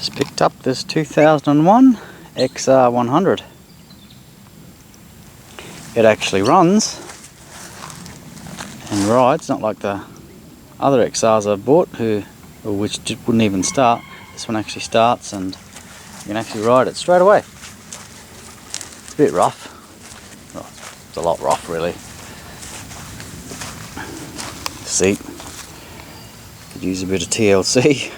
Just picked up this 2001 XR100. It actually runs and rides, not like the other XRs I've bought, which wouldn't even start. This one actually starts and you can actually ride it straight away. It's a bit rough. Well, it's a lot rough really. The seat could use a bit of TLC.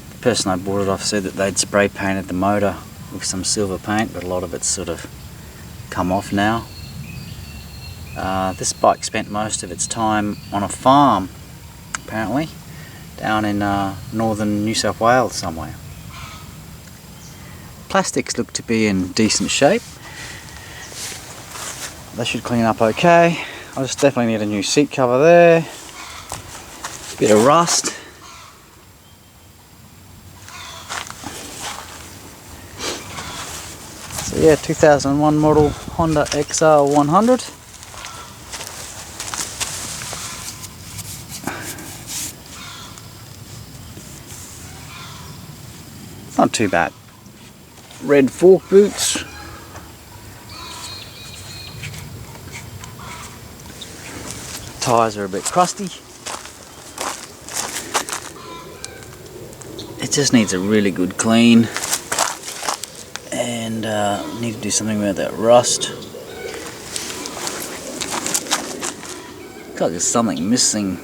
The person I bought it off said that they'd spray painted the motor with some silver paint, but a lot of it's sort of come off now. This bike spent most of its time on a farm, apparently, down in northern New South Wales somewhere. Plastics look to be in decent shape. They should clean up okay. I just definitely need a new seat cover there. Bit of rust. So yeah, 2001 model Honda XR100. Not too bad. Red fork boots. Tyres are a bit crusty. It just needs a really good clean, and need to do something about that rust. Looks like there's something missing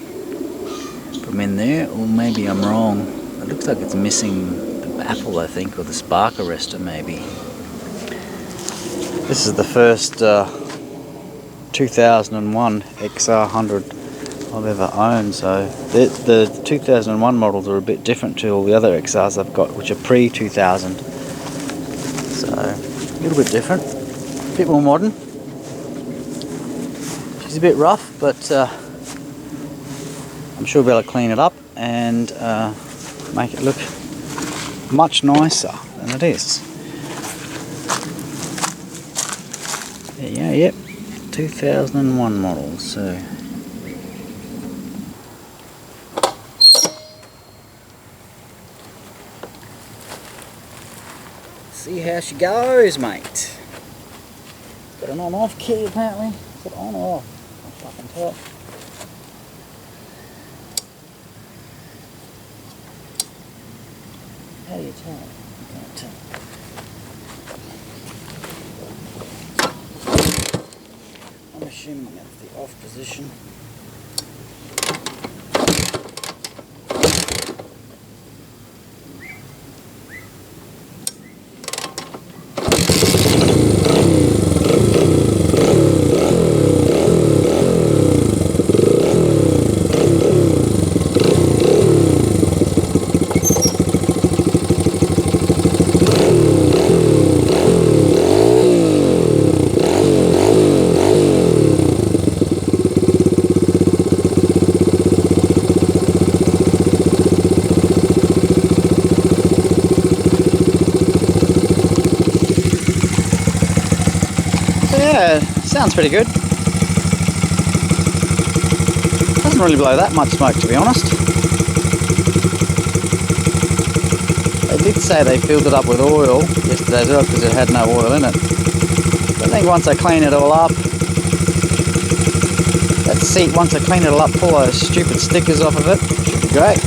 from in there, or maybe I'm wrong. It looks like it's missing the baffle, I think, or the spark arrestor maybe. This is the first 2001 XR100 I've ever owned, so the 2001 models are a bit different to all the other XRs I've got, which are pre-2000. So a little bit different, a bit more modern. She's a bit rough, but I'm sure we'll be able to clean it up and make it look much nicer than it is. There you go, yep, 2001 model. So see how she goes, mate. Got an on-off key apparently. Is it on or off? I can't fucking tell. How do you tell? I can't tell. I'm assuming that's the off position. Yeah, sounds pretty good. Doesn't really blow that much smoke, to be honest. They did say they filled it up with oil yesterday as well because it had no oil in it. But I think once I clean it all up, that seat, once I clean it all up, pull those stupid stickers off of it, should be great.